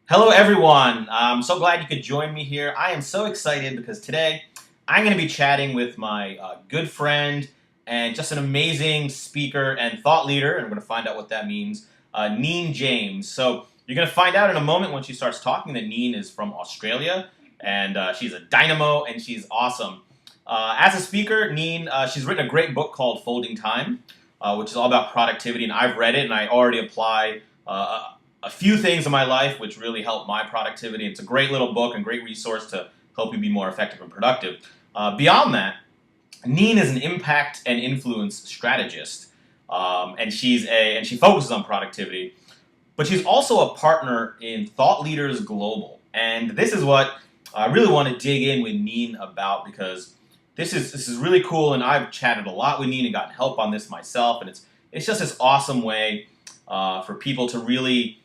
Hello, everyone. I'm so glad you could join me here. I am so excited because today I'm going to be chatting with my good friend and just an amazing speaker and thought leader, and we're going to find out what that means, Neen James. So you're going to find out in a moment when she starts talking that Neen is from Australia, and she's a dynamo, and she's awesome. As a speaker, Neen, she's written a great book called Folding Time, which is all about productivity, and I've read it, and I already apply a few things in my life which really help my productivity. It's a great little book and great resource to help you be more effective and productive. Beyond that, Neen is an impact and influence strategist, and she focuses on productivity. But she's also a partner in Thought Leaders Global, and this is what I really want to dig in with Neen about because this is really cool. And I've chatted a lot with Neen and gotten help on this myself, and it's just this awesome way for people to really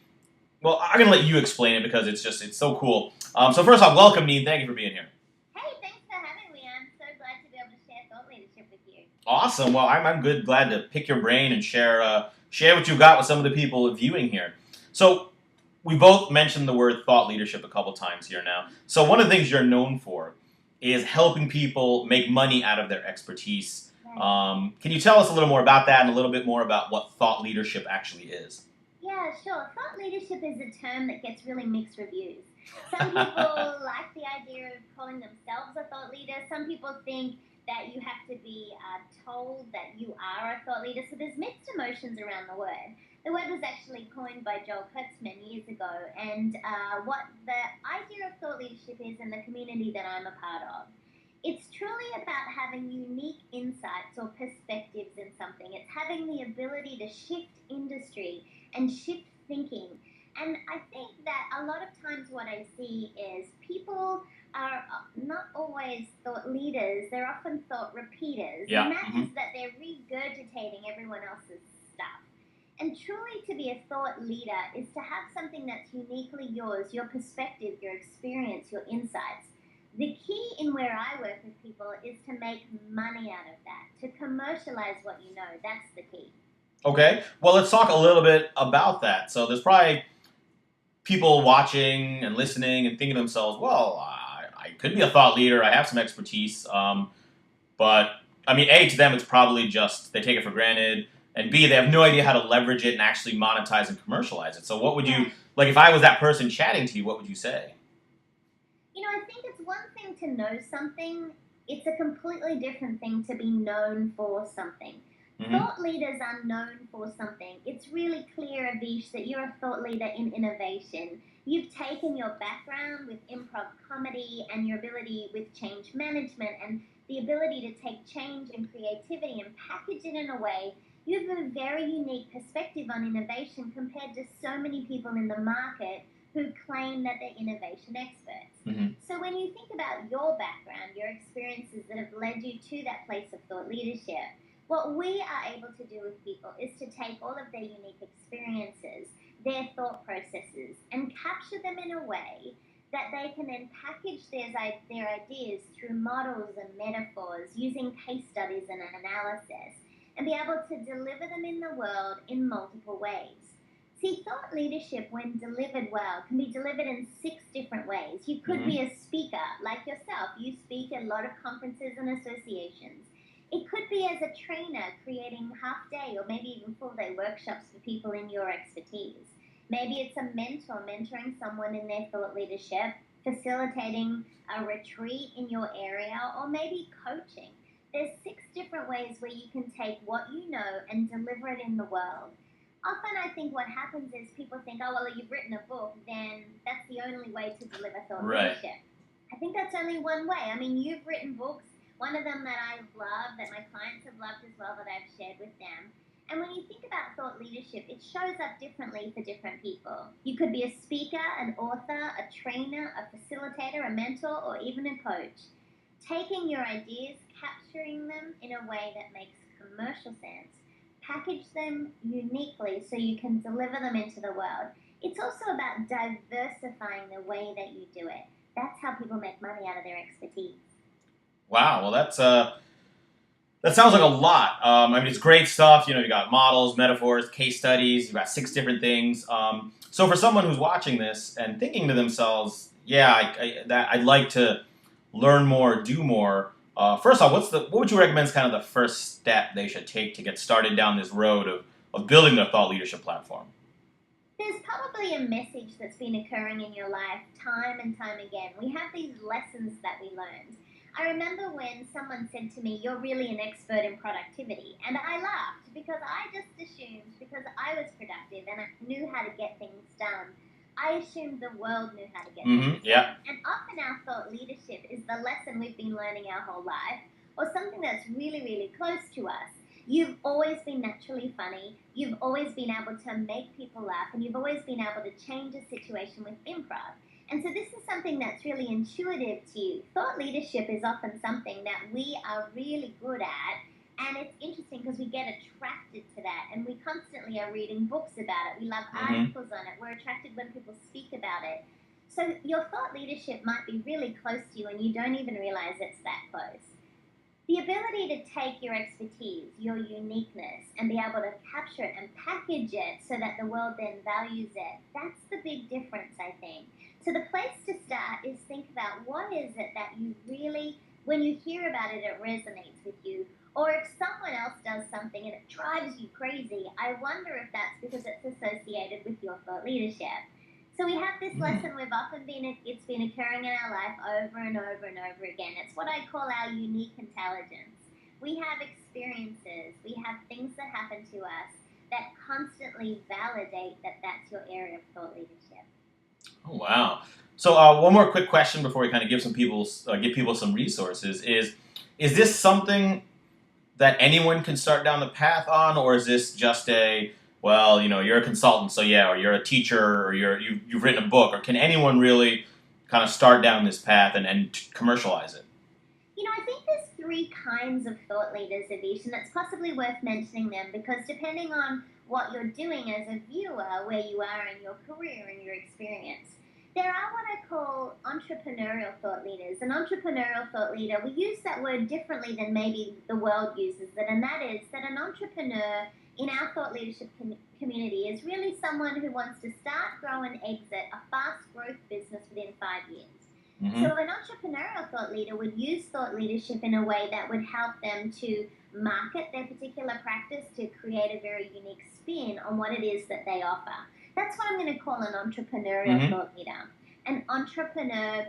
well, I'm gonna let you explain it because it's so cool. So first off, welcome, Neen. Thank you for being here. Hey, thanks for having me. I'm so glad to be able to share thought leadership with you. Awesome. Well, I'm good, glad to pick your brain and share what you got with some of the people viewing here. So we both mentioned the word thought leadership a couple times here now. So one of the things you're known for is helping people make money out of their expertise. Right. Can you tell us a little more about that and a little bit more about what thought leadership actually is? Yeah, sure. Thought leadership is a term that gets really mixed reviews. Some people like the idea of calling themselves a thought leader. Some people think that you have to be told that you are a thought leader. So there's mixed emotions around the word. The word was actually coined by Joel Kurtzman years ago. And what the idea of thought leadership is in the community that I'm a part of, it's truly about having unique insights or perspectives in something. It's having the ability to shift industry and shift thinking. And I think that a lot of times what I see is people are not always thought leaders, they're often thought repeaters. Yeah. And that is that they're regurgitating everyone else's stuff. And truly, to be a thought leader is to have something that's uniquely yours, your perspective, your experience, your insights. The key in where I work with people is to make money out of that, to commercialize what you know. That's the key. Okay. Well, let's talk a little bit about that. So there's probably people watching and listening and thinking to themselves, well, I could be a thought leader. I have some expertise. But, I mean, A, to them, it's probably just they take it for granted. And B, they have no idea how to leverage it and actually monetize and commercialize it. So what would you, like if I was that person chatting to you, what would you say? I think it's one thing to know something, it's a completely different thing to be known for something. Mm-hmm. Thought leaders are known for something. It's really clear, Avish, that you're a thought leader in innovation. You've taken your background with improv comedy and your ability with change management and the ability to take change and creativity and package it in a way. You have a very unique perspective on innovation compared to so many people in the market who claim that they're innovation experts. Mm-hmm. So when you think about your background, your experiences that have led you to that place of thought leadership, what we are able to do with people is to take all of their unique experiences, their thought processes, and capture them in a way that they can then package their ideas through models and metaphors using case studies and analysis and be able to deliver them in the world in multiple ways. See, thought leadership, when delivered well, can be delivered in 6 different ways. You could be a speaker like yourself. You speak at a lot of conferences and associations. It could be as a trainer creating half day or maybe even full day workshops for people in your expertise. Maybe it's a mentor mentoring someone in their thought leadership, facilitating a retreat in your area, or maybe coaching. There's 6 different ways where you can take what you know and deliver it in the world. Often I think what happens is people think, oh, well, you've written a book, then that's the only way to deliver thought leadership. I think that's only one way. I mean, you've written books, one of them that I've loved, that my clients have loved as well, that I've shared with them. And when you think about thought leadership, it shows up differently for different people. You could be a speaker, an author, a trainer, a facilitator, a mentor, or even a coach. Taking your ideas, capturing them in a way that makes commercial sense, package them uniquely so you can deliver them into the world. It's also about diversifying the way that you do it. That's how people make money out of their expertise. Wow. Well, That sounds like a lot. I mean, it's great stuff. You got models, metaphors, case studies. You've got six different things. So for someone who's watching this and thinking to themselves, yeah, I'd like to learn more, do more. First off, what would you recommend is kind of the first step they should take to get started down this road of building their thought leadership platform? There's probably a message that's been occurring in your life time and time again. We have these lessons that we learned. I remember when someone said to me, "You're really an expert in productivity." And I laughed because I just assumed, because I was productive and I knew how to get things done, I assumed the world knew how to get things Yeah. done. And often our thought leadership is the lesson we've been learning our whole life, or something that's really, really close to us. You've always been naturally funny. You've always been able to make people laugh, and you've always been able to change a situation with improv. And so, this is something that's really intuitive to you. Thought leadership is often something that we are really good at. And it's interesting because we get attracted to that, and we constantly are reading books about it. We love Hmm. articles on it. We're attracted when people speak about it. So, your thought leadership might be really close to you, and you don't even realize it's that close. The ability to take your expertise, your uniqueness, and be able to capture it and package it so that the world then values it, that's the big difference, I think. So the place to start is think about what is it that you really, when you hear about it, it resonates with you. Or if someone else does something and it drives you crazy, I wonder if that's because it's associated with your thought leadership. So we have this lesson we've often been, it's been occurring in our life over and over and over again. It's what I call our unique intelligence. We have experiences, we have things that happen to us that constantly validate that that's your area of thought leadership. Oh, wow. So one more quick question before we kind of give people some resources is this something that anyone can start down the path on, or is this just you're a consultant, so yeah, or you're a teacher, or you've written a book, or can anyone really kind of start down this path and commercialize it? I think there's three kinds of thought leaders, Avish, and it's possibly worth mentioning them because depending on what you're doing as a viewer, where you are in your career and your experience, there are what I call entrepreneurial thought leaders. An entrepreneurial thought leader, we use that word differently than maybe the world uses it, and that is that an entrepreneur in our thought leadership community is really someone who wants to start, grow, and exit a fast growth business within 5 years. Hmm. So, an entrepreneurial thought leader would use thought leadership in a way that would help them to market their particular practice to create a very unique spin on what it is that they offer. That's what I'm going to call an entrepreneurial Hmm. thought leader. An entrepreneur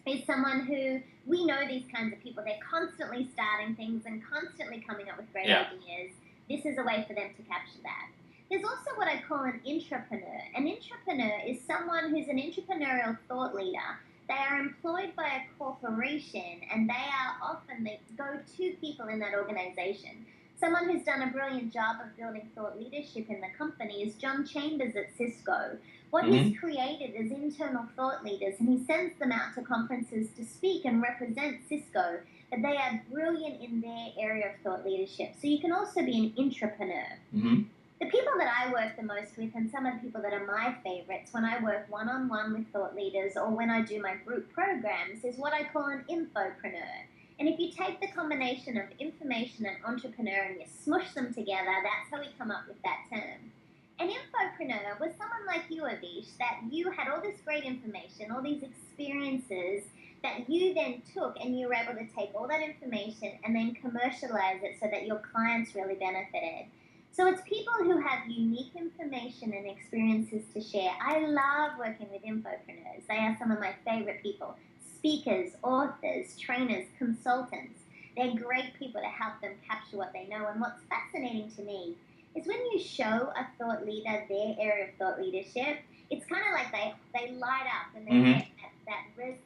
is someone who, we know these kinds of people, they're constantly starting things and constantly coming up with great Yeah. ideas. This is a way for them to capture that. There's also what I call an intrapreneur. An intrapreneur is someone who's an entrepreneurial thought leader. They are employed by a corporation and they are often the go to people in that organization. Someone who's done a brilliant job of building thought leadership in the company is John Chambers at Cisco. What Hmm. he's created is internal thought leaders, and he sends them out to conferences to speak and represent Cisco. But they are brilliant in their area of thought leadership. So you can also be an intrapreneur. Hmm. The people that I work the most with, and some of the people that are my favorites when I work one on one with thought leaders or when I do my group programs, is what I call an infopreneur. And if you take the combination of information and entrepreneur and you smush them together, that's how we come up with that term. An infopreneur was someone like you, Avish, that you had all this great information, all these experiences that you then took and you were able to take all that information and then commercialize it so that your clients really benefited. So it's people who have unique information and experiences to share. I love working with infopreneurs. They are some of my favorite people. Speakers, authors, trainers, consultants. They're great people to help them capture what they know. And what's fascinating to me is when you show a thought leader their area of thought leadership, it's kind of like they light up and they Hmm. get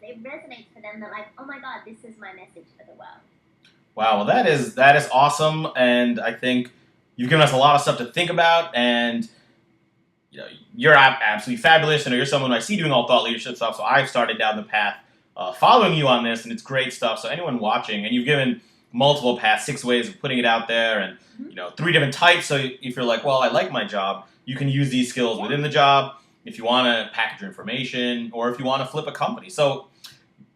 it resonates for them. They're like, oh my God, this is my message for the world. Wow, well that is awesome, and I think you've given us a lot of stuff to think about, and you know, you're absolutely fabulous. You're someone I see doing all thought leadership stuff, so I've started down the path following you on this, and it's great stuff. So anyone watching, and you've given multiple paths, six ways of putting it out there, and Mhm. three different types. So if you're like, well, I like my job, you can use these skills Yeah. within the job. If you want to package your information, or if you want to flip a company. So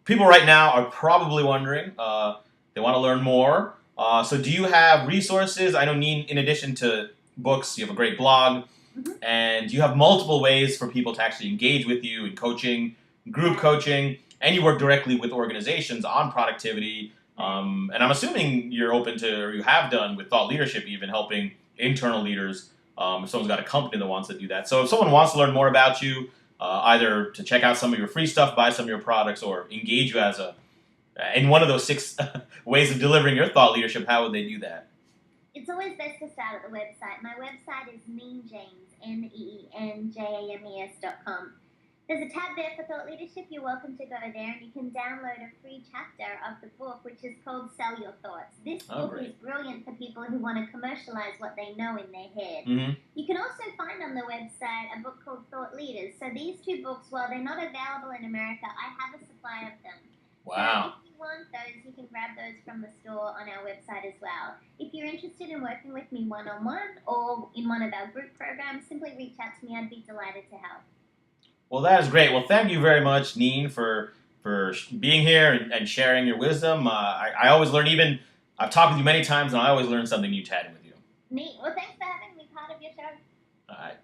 people right now are probably wondering, they want to learn more. So do you have resources? I know, Neen, in addition to books, you have a great blog, Hmm. and you have multiple ways for people to actually engage with you in coaching, group Right. coaching, and you work directly with organizations on productivity. Right. And I'm assuming you're open to, or you have done with thought leadership, even helping internal leaders. If someone's got a company that wants to do that. So if someone wants to learn more about you, either to check out some of your free stuff, buy some of your products, or engage you as a in one of those six ways of delivering your thought leadership, how would they do that? It's always best to start at the website. My website is neenjames, neenjames.com. There's a tab there for thought leadership. You're welcome to go there and you can download a free chapter of the book, which is called Sell Your Thoughts. This Oh, book is great. brilliant for people who want to commercialize what they know in their head. Mm-hmm. You can also find on the website a book called Thought Leaders. So these two books, while they're not available in America, I have a supply of them. So Wow. if you want those, you can grab those from the store on our website as well. If you're interested in working with me one-on-one or in one of our group programs, simply reach out to me. I'd be delighted to help. Well, that is great. Well, thank you very much, Neen, for being here and sharing your wisdom. I always learn. Even I've talked with you many times, and I always learn something new chatting with you. Neat. Well, thanks for having me part of your show. All right.